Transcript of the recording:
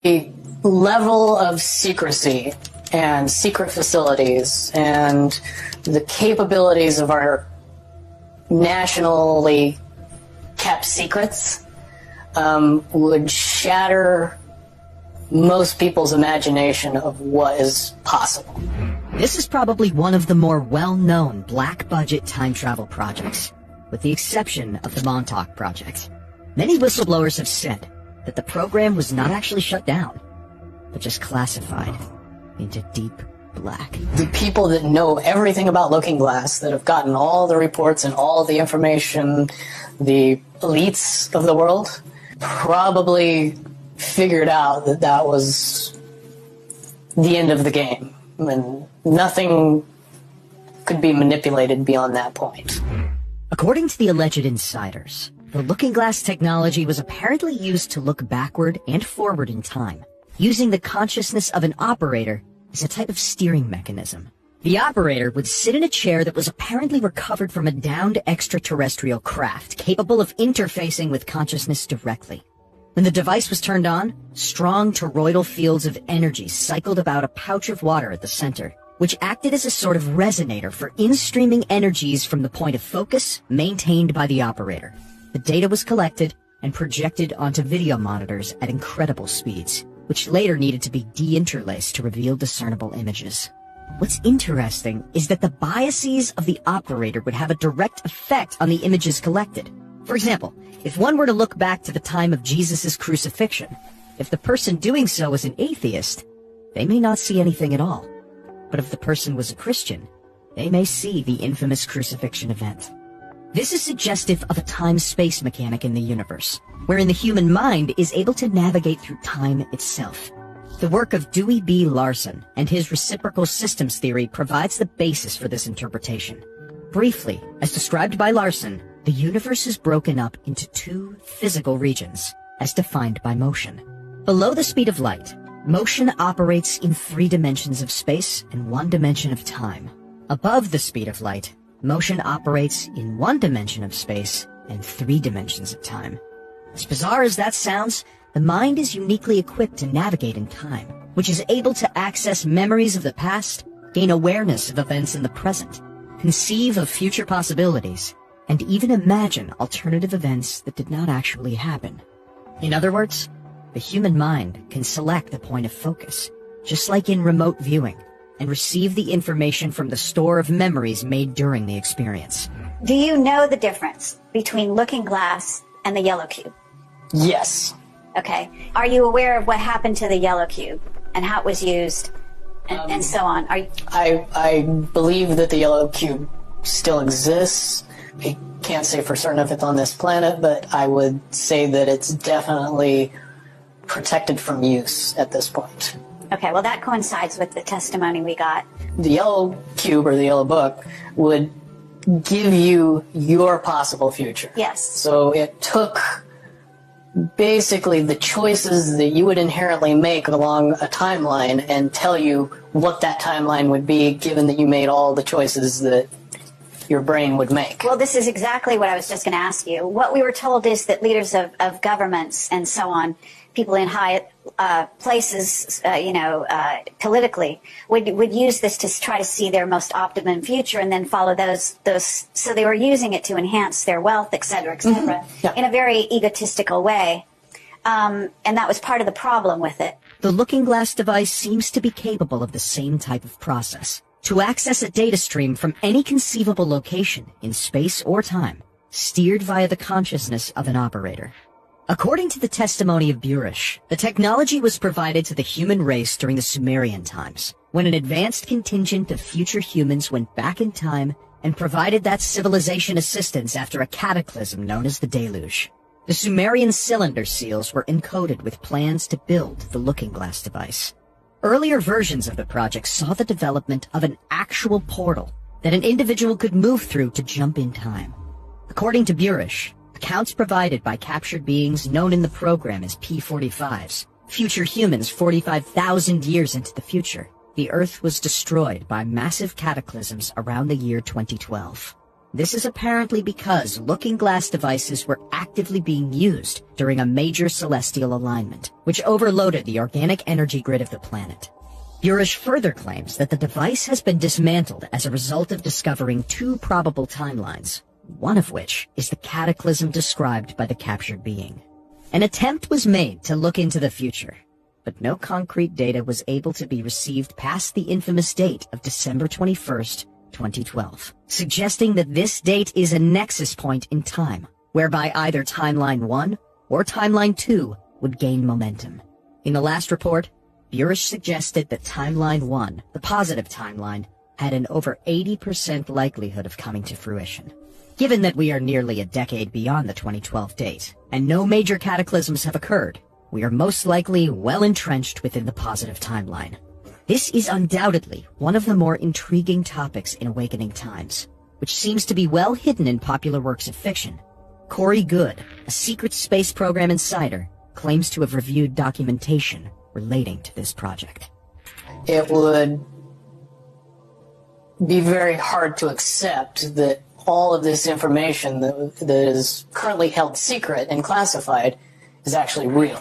The level of secrecy and secret facilities and the capabilities of our nationally kept secrets would shatter most people's imagination of what is possible. This is probably one of the more well-known black-budget time travel projects, with the exception of the Montauk Project. Many whistleblowers have said that the program was not actually shut down, but just classified into deep black. The people that know everything about Looking Glass, that have gotten all the reports and all the information, the elites of the world, probably figured out that that was the end of the game. And nothing could be manipulated beyond that point. According to the alleged insiders, the Looking Glass technology was apparently used to look backward and forward in time, using the consciousness of an operator as a type of steering mechanism. The operator would sit in a chair that was apparently recovered from a downed extraterrestrial craft, capable of interfacing with consciousness directly. When the device was turned on, strong toroidal fields of energy cycled about a pouch of water at the center, which acted as a sort of resonator for in-streaming energies from the point of focus maintained by the operator. The data was collected and projected onto video monitors at incredible speeds, which later needed to be de-interlaced to reveal discernible images. What's interesting is that the biases of the operator would have a direct effect on the images collected. For example, if one were to look back to the time of Jesus' crucifixion, if the person doing so was an atheist, they may not see anything at all. But if the person was a Christian, they may see the infamous crucifixion event. This is suggestive of a time-space mechanic in the universe, wherein the human mind is able to navigate through time itself. The work of Dewey B. Larson and his reciprocal systems theory provides the basis for this interpretation. Briefly, as described by Larson, the universe is broken up into two physical regions, as defined by motion. Below the speed of light, motion operates in 3 dimensions of space and 1 dimension of time. Above the speed of light, motion operates in 1 dimension of space and 3 dimensions of time. As bizarre as that sounds, the mind is uniquely equipped to navigate in time, which is able to access memories of the past, gain awareness of events in the present, conceive of future possibilities, and even imagine alternative events that did not actually happen. In other words, the human mind can select a point of focus, just like in remote viewing, and receive the information from the store of memories made during the experience. Do you know the difference between Looking Glass and the yellow cube? Yes. Okay. Are you aware of what happened to the yellow cube and how it was used and so on? I believe that the yellow cube still exists. I can't say for certain if it's on this planet, but I would say that it's definitely protected from use at this point. Okay, well that coincides with the testimony we got. The yellow cube or the yellow book would give you your possible future. Yes. So it took basically the choices that you would inherently make along a timeline and tell you what that timeline would be, given that you made all the choices that your brain would make. Well, this is exactly what I was just going to ask you. What we were told is that leaders of governments and so on, people in high places, politically, would use this to try to see their most optimum future and then follow those. So they were using it to enhance their wealth, et cetera, Yeah. in a very egotistical way. And that was part of the problem with it. The Looking Glass device seems to be capable of the same type of process, to access a data stream from any conceivable location in space or time, steered via the consciousness of an operator. According to the testimony of Burish, the technology was provided to the human race during the Sumerian times, when an advanced contingent of future humans went back in time and provided that civilization assistance after a cataclysm known as the Deluge. The Sumerian cylinder seals were encoded with plans to build the Looking Glass device. Earlier versions of the project saw the development of an actual portal that an individual could move through to jump in time. According to Burish, accounts provided by captured beings known in the program as P-45s, future humans 45,000 years into the future, the Earth was destroyed by massive cataclysms around the year 2012. This is apparently because looking glass devices were actively being used during a major celestial alignment, which overloaded the organic energy grid of the planet. Burish further claims that the device has been dismantled as a result of discovering two probable timelines, one of which is the cataclysm described by the captured being. An attempt was made to look into the future, but no concrete data was able to be received past the infamous date of December 21st, 2012, suggesting that this date is a nexus point in time, whereby either Timeline 1 or Timeline 2 would gain momentum. In the last report, Burish suggested that Timeline 1, the positive timeline, had an over 80% likelihood of coming to fruition. Given that we are nearly a decade beyond the 2012 date, and no major cataclysms have occurred, we are most likely well entrenched within the positive timeline. This is undoubtedly one of the more intriguing topics in Awakening Times, which seems to be well hidden in popular works of fiction. Corey Good, a secret space program insider, claims to have reviewed documentation relating to this project. It would be very hard to accept that all of this information that is currently held secret and classified is actually real.